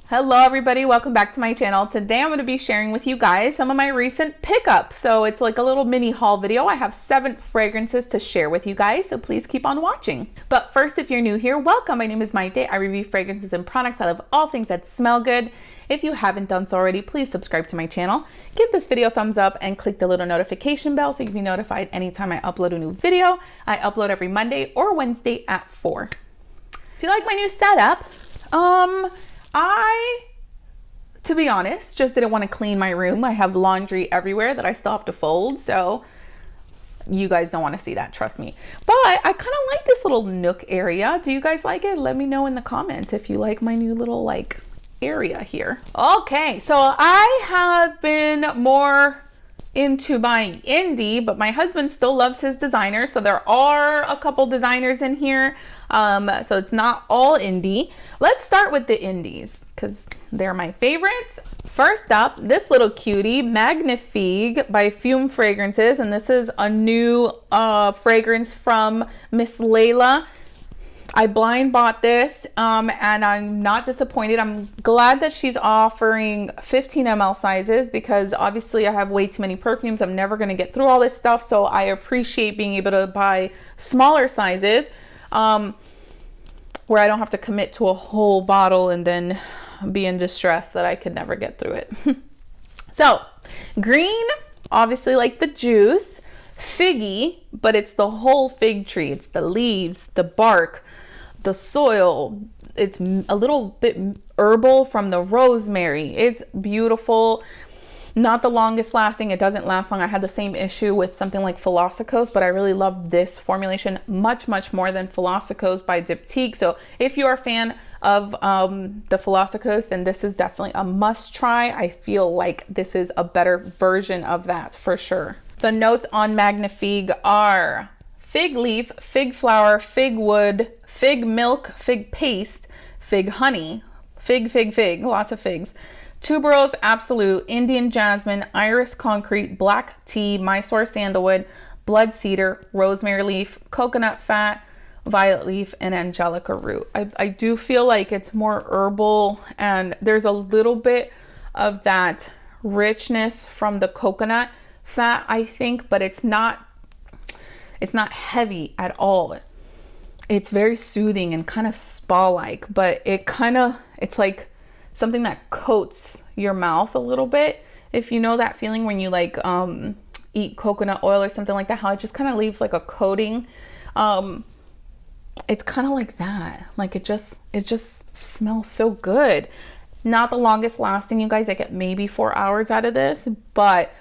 Hello everybody, welcome back to my channel. Today I'm going to be sharing with you guys some of my recent pickups. So it's like a little mini haul video. I have 7 fragrances to share with you guys, so please keep on watching. But first, if you're new here, welcome. My name is Maite. I review fragrances and products. I love all things that smell good. If you haven't done so already, please subscribe to my channel. Give this video a thumbs up and click the little notification bell so you can be notified anytime I upload a new video. I upload every Monday or Wednesday at 4. Do you like my new setup? To be honest, just didn't want to clean my room. I have laundry everywhere that I still have to fold, so you guys don't want to see that, trust me. But I kind of like this little nook area. Do you guys like it? Let me know in the comments if you like my new little area here. Okay, so I have been more into buying indie, but my husband still loves his designers, so there are a couple designers in here, so it's not all indie. Let's start with the indies because they're my favorites. First up, this little cutie, Magnifigue by Fume Fragrances, and this is a new fragrance from Miss Layla. I blind bought this and I'm not disappointed. I'm glad that she's offering 15 ml sizes because obviously I have way too many perfumes. I'm never going to get through all this stuff, so I appreciate being able to buy smaller sizes where I don't have to commit to a whole bottle and then be in distress that I could never get through it. So green, obviously like the juice. Figgy, but it's the whole fig tree. It's the leaves, the bark, the soil. It's a little bit herbal from the rosemary. It's beautiful. Not the longest lasting. It doesn't last long. I had the same issue with something like Philosophos, but I really love this formulation much more than Philosophos by Diptyque. So if you're a fan of the Philosophos, then this is definitely a must try. I feel like this is a better version of that for sure. The notes on Magnifigue are fig leaf, fig flower, fig wood, fig milk, fig paste, fig honey, fig, lots of figs, tuberose absolute, Indian jasmine, iris concrete, black tea, Mysore sandalwood, blood cedar, rosemary leaf, coconut fat, violet leaf, and angelica root. I do feel like it's more herbal and there's a little bit of that richness from the coconut fat, I think, but it's not heavy at all. It's very soothing and kind of spa-like, but it's like something that coats your mouth a little bit. If you know that feeling when you eat coconut oil or something like that, how it just kind of leaves like a coating. It's kind of like that. Like it just smells so good. Not the longest lasting, you guys. I get maybe 4 hours out of this, but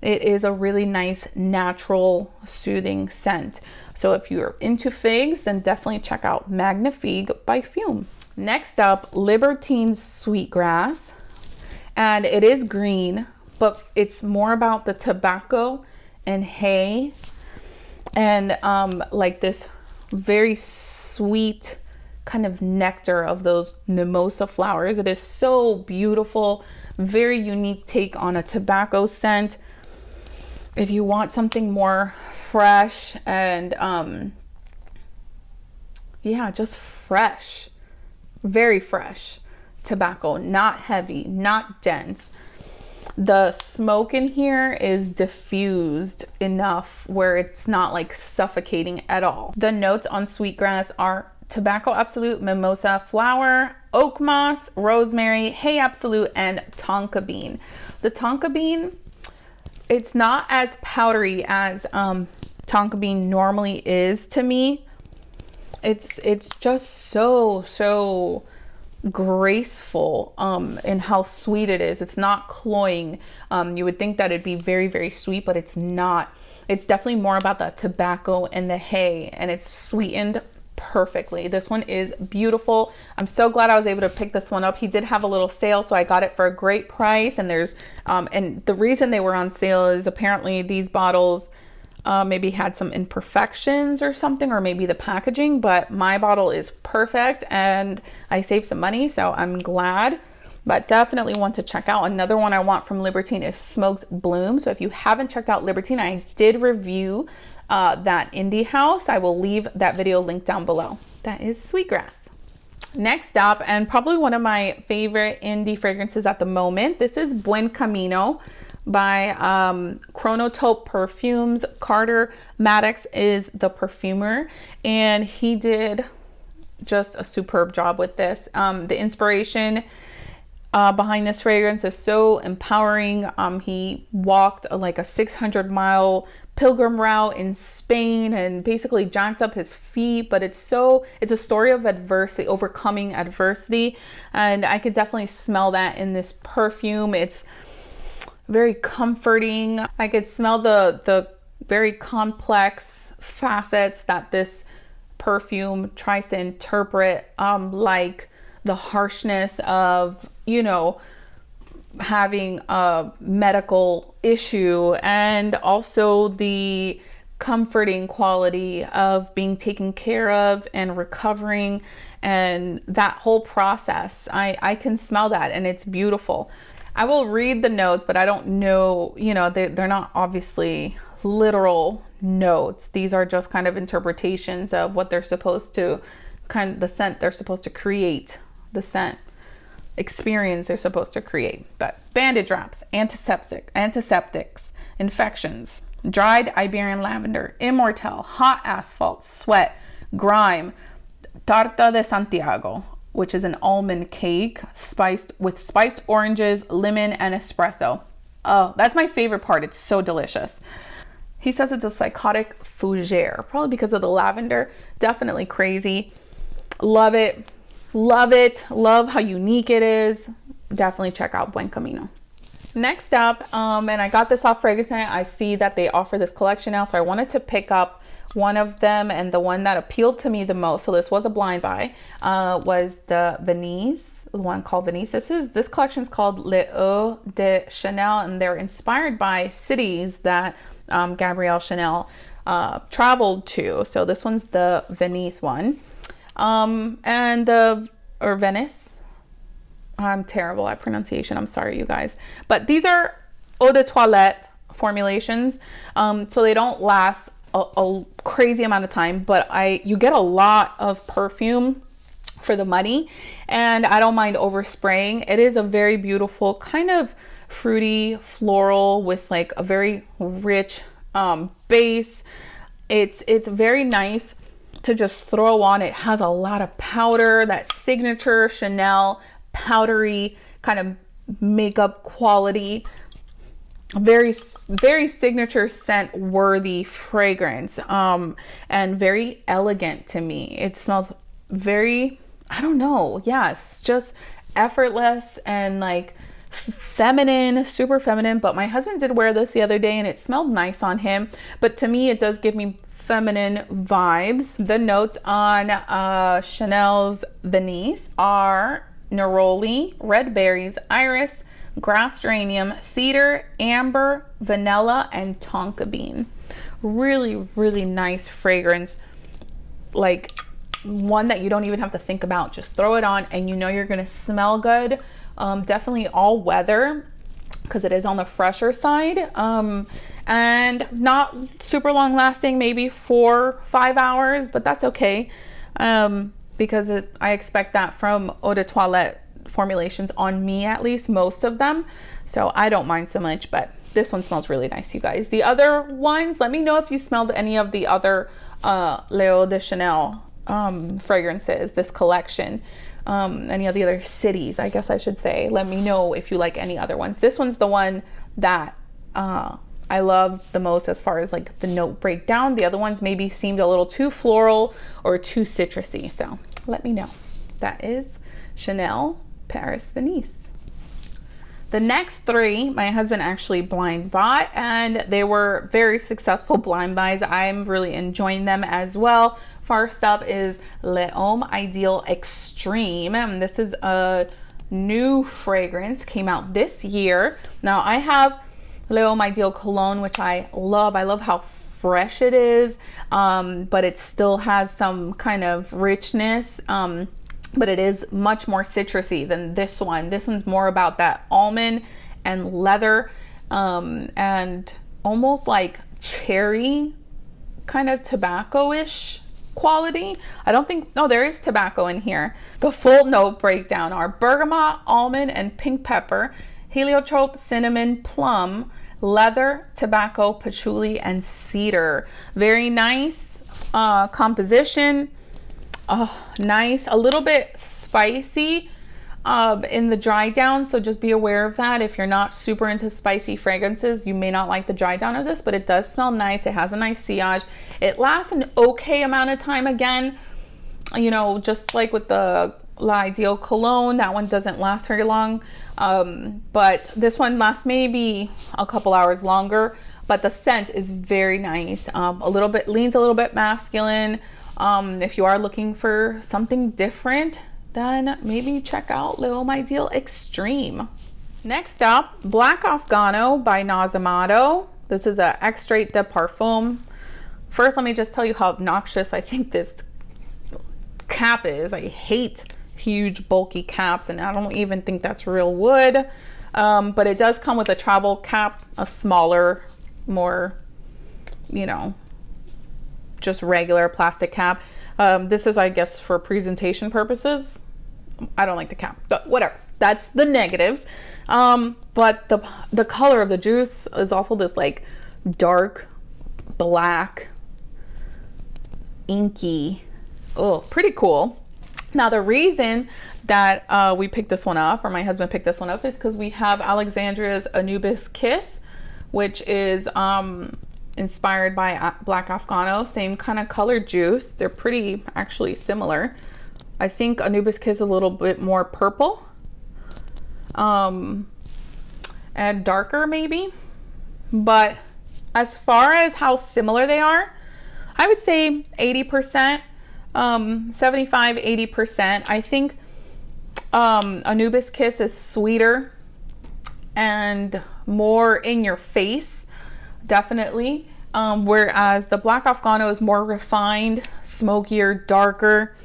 it is a really nice, natural, soothing scent. So if you're into figs, then definitely check out Magnifigue by Fume. Next up, Libertine Sweetgrass. And it is green, but it's more about the tobacco and hay and like this very sweet kind of nectar of those mimosa flowers. It is so beautiful, very unique take on a tobacco scent. If you want something more fresh and yeah, just fresh, very fresh tobacco, not heavy, not dense. The smoke in here is diffused enough where it's not like suffocating at all. The notes on Sweetgrass are tobacco absolute, mimosa flower, oak moss, rosemary, hay absolute, and tonka bean. The tonka bean, it's not as powdery as tonka bean normally is to me. It's just so graceful in how sweet it is. It's not cloying. You would think that it'd be very sweet, but it's not. It's definitely more about the tobacco and the hay, and it's sweetened perfectly. This one is beautiful. I'm so glad I was able to pick this one up. He did have a little sale, so I got it for a great price. And there's and the reason they were on sale is apparently these bottles maybe had some imperfections or something, or maybe the packaging, but my bottle is perfect and I saved some money, so I'm glad. But definitely want to check out. Another one I want from Libertine is Smokes Bloom. So if you haven't checked out Libertine, I did review that indie house. I will leave that video linked down below. That is Sweetgrass. Next up, and probably one of my favorite indie fragrances at the moment, this is Buen Camino by Chronotope Perfumes. Carter Maddox is the perfumer, and he did just a superb job with this. The inspiration behind this fragrance is so empowering. He walked like a 600-mile pilgrim route in Spain and basically jacked up his feet, but it's a story of adversity, overcoming adversity, and I could definitely smell that in this perfume. It's very comforting. I could smell the very complex facets that this perfume tries to interpret, like the harshness of, you know, having a medical issue, and also the comforting quality of being taken care of and recovering, and that whole process. I can smell that, and it's beautiful. I will read the notes, but I don't know, you know, they're not obviously literal notes. These are just kind of interpretations of what they're supposed to, kind of the scent they're supposed to create, the scent experience they're supposed to create. But bandage wraps, antiseptics, infections, dried Iberian lavender, immortelle, hot asphalt, sweat, grime, tarta de Santiago, which is an almond cake spiced with spiced oranges, lemon, and espresso. Oh, that's my favorite part. It's so delicious. He says it's a psychotic fougere, probably because of the lavender. Definitely crazy. Love it. Love it. Love how unique it is. Definitely check out Buen Camino. Next up, and I got this off Fragrance Night. I see that they offer this collection now, so I wanted to pick up one of them, and the one that appealed to me the most, so this was a blind buy, was the VENISE, the one called VENISE. This collection is called l'Eau de Chanel, and they're inspired by cities that Gabrielle Chanel traveled to. So this one's the VENISE one. Or Venice. I'm terrible at pronunciation. I'm sorry, you guys. But these are eau de toilette formulations. So they don't last a crazy amount of time, but you get a lot of perfume for the money, and I don't mind overspraying. It is a very beautiful kind of fruity floral with like a very rich base. It's very nice to just throw on. It has a lot of powder, that signature Chanel powdery kind of makeup quality. Very signature scent worthy fragrance, and very elegant to me. It smells very, I don't know, yes, just effortless and like feminine, super feminine. But my husband did wear this the other day and it smelled nice on him, but to me it does give me feminine vibes. The notes on Chanel's VENISE are neroli, red berries, iris, grass geranium, cedar, amber, vanilla, and tonka bean. Really, really nice fragrance. Like one that you don't even have to think about. Just throw it on and you know you're gonna smell good. Definitely all weather because it is on the fresher side. And not super long lasting, maybe 4-5 hours, but that's okay. Because I expect that from eau de toilette formulations on me, at least most of them, so I don't mind so much. But this one smells really nice, you guys. The other ones, let me know if you smelled any of the other l'Eau de Chanel fragrances, this collection, any of the other cities, I guess I should say. Let me know if you like any other ones. This one's the one that I love the most as far as like the note breakdown. The other ones maybe seemed a little too floral or too citrusy, so let me know. That is Chanel Paris VENISE. The next three, my husband actually blind bought, and they were very successful blind buys. I'm really enjoying them as well. First up is L'Homme Ideal Extreme, and this is a new fragrance, came out this year. Now I have L'Homme Ideal Cologne, which I love. I love how fresh it is, but it still has some kind of richness. But it is much more citrusy than this one. This one's more about that almond and leather, and almost like cherry, kind of tobacco-ish quality. I don't think, oh, there is tobacco in here. The full note breakdown are bergamot, almond, and pink pepper, heliotrope, cinnamon, plum, leather, tobacco, patchouli, and cedar. Very nice composition. Nice, a little bit spicy in the dry down, so just be aware of that. If you're not super into spicy fragrances, you may not like the dry down of this, but it does smell nice. It has a nice sillage. It lasts an okay amount of time. Again, you know, just like with the L'Ideal cologne, that one doesn't last very long, but this one lasts maybe a couple hours longer, but the scent is very nice. A little bit leans a little bit masculine. If you are looking for something different, then maybe check out L'Ideal Extreme. Next up, Black Afgano by NASOMATTO. This is a extrait de parfum. First, let me just tell you how obnoxious I think this cap is. I hate huge bulky caps, and I don't even think that's real wood. But it does come with a travel cap, a smaller, more, you know, just regular plastic cap. This is, I guess, for presentation purposes. I don't like the cap, but whatever. That's the negatives. But the color of the juice is also this like dark black, inky. Oh, pretty cool. Now the reason that we picked this one up, or my husband picked this one up, is because we have Alexandria's Anubis Kiss, which is inspired by Black Afgano. Same kind of color juice. They're pretty actually similar. I think Anubis Kiss is a little bit more purple and darker maybe, but as far as how similar they are, I would say 80%, 75-80%. I think Anubis Kiss is sweeter and more in your face, definitely, whereas the Black Afgano is more refined, smokier, darker.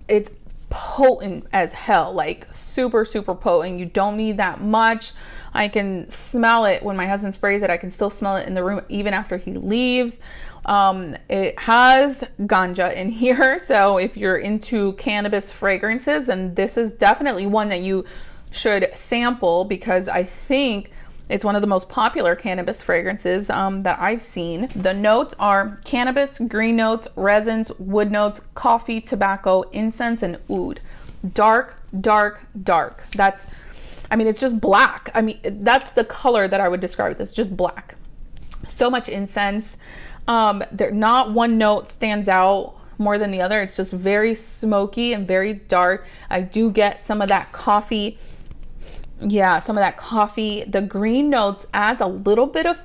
It's potent as hell, like super potent. You don't need that much. I can smell it when my husband sprays it. I can still smell it in the room even after he leaves. It has ganja in here, so if you're into cannabis fragrances, then this is definitely one that you should sample, because I think it's one of the most popular cannabis fragrances that I've seen. The notes are cannabis, green notes, resins, wood notes, coffee, tobacco, incense, and oud. Dark, dark, dark. That's, I mean, it's just black. I mean, that's the color that I would describe this, just black. So much incense. There, not one note stands out more than the other. It's just very smoky and very dark. I do get some of that coffee. Yeah, some of that coffee. The green notes adds a little bit of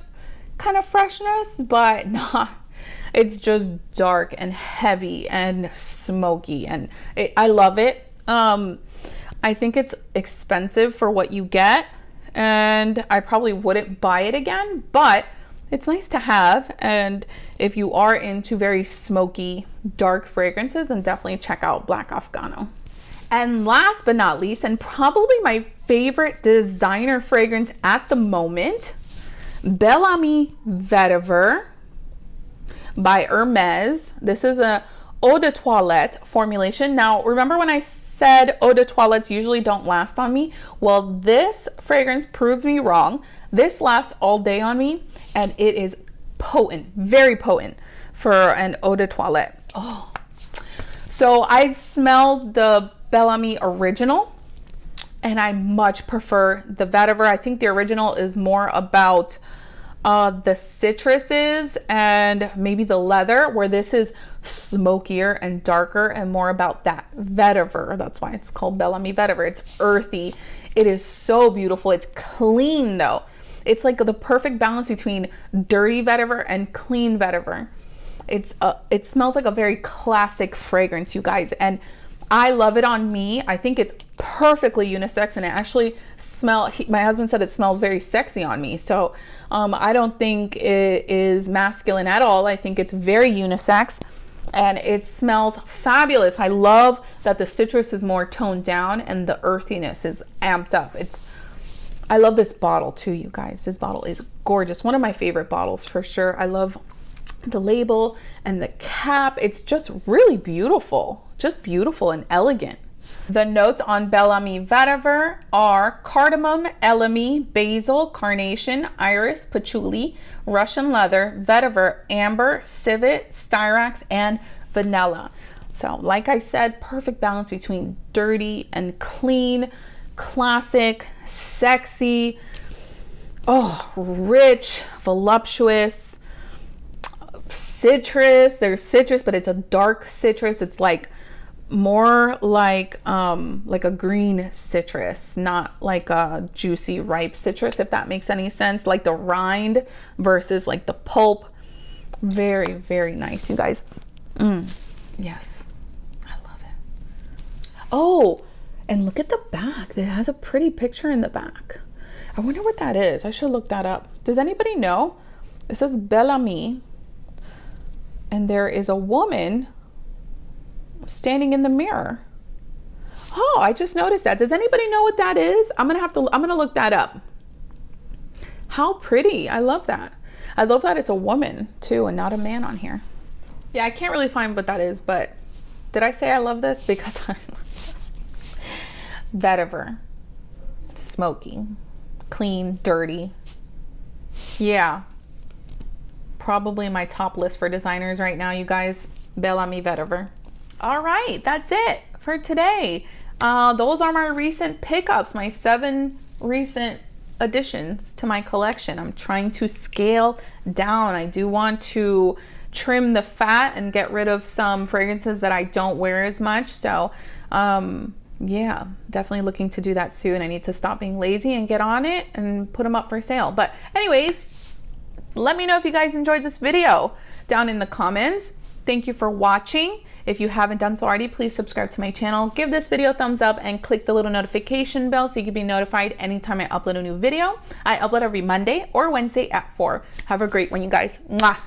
kind of freshness, but not, it's just dark and heavy and smoky, and I love it. I think it's expensive for what you get, and I probably wouldn't buy it again, but it's nice to have. And if you are into very smoky, dark fragrances, then definitely check out Black Afgano. And last but not least, and probably my favorite designer fragrance at the moment, Bel Ami Vetiver by Hermes. This is a eau de toilette formulation. Now, remember when I said eau de toilettes usually don't last on me? Well, this fragrance proved me wrong. This lasts all day on me, and it is potent, very potent for an eau de toilette. Oh, so I've smelled the Bel Ami original, and I much prefer the vetiver. I think the original is more about the citruses and maybe the leather, where this is smokier and darker and more about that vetiver. That's why it's called Bel Ami Vetiver. It's earthy. It is so beautiful. It's clean though. It's like the perfect balance between dirty vetiver and clean vetiver. It smells like a very classic fragrance, you guys, and I love it on me. I think it's perfectly unisex, and it actually my husband said it smells very sexy on me. So I don't think it is masculine at all. I think it's very unisex, and it smells fabulous. I love that the citrus is more toned down and the earthiness is amped up. I love this bottle too, you guys. This bottle is gorgeous. One of my favorite bottles for sure. I love the label and the cap. It's just really beautiful, just beautiful and elegant. The notes on Bel Ami Vetiver are cardamom, elemi, basil, carnation, iris, patchouli, Russian leather, vetiver, amber, civet, styrax, and vanilla. So like I said, perfect balance between dirty and clean, classic, sexy, oh, rich, voluptuous, citrus. There's citrus, but it's a dark citrus. It's like more like a green citrus, not like a juicy ripe citrus, if that makes any sense. Like the rind versus like the pulp. Very, very nice, you guys. Yes, I love it. Oh, and look at the back. It has a pretty picture in the back. I wonder what that is. I should look that up. Does anybody know? It says Bel Ami, and there is a woman standing in the mirror. Oh, I just noticed that. Does anybody know what that is? I'm gonna look that up. How pretty. I love that. I love that it's a woman too and not a man on here. Yeah, I can't really find what that is, but did I say I love this? Because I love this. Vetiver. Smoky. Clean, dirty. Yeah. Probably my top list for designers right now, you guys. Bel Ami Vetiver. All right, that's it for today. Those are my recent pickups, my 7 recent additions to my collection. I'm trying to scale down. I do want to trim the fat and get rid of some fragrances that I don't wear as much. So yeah, definitely looking to do that soon. I need to stop being lazy and get on it and put them up for sale. But anyways, let me know if you guys enjoyed this video down in the comments. Thank you for watching. If you haven't done so already, please subscribe to my channel, give this video a thumbs up, and click the little notification bell so you can be notified anytime I upload a new video. I upload every Monday or Wednesday at 4. Have a great one, you guys. Mwah.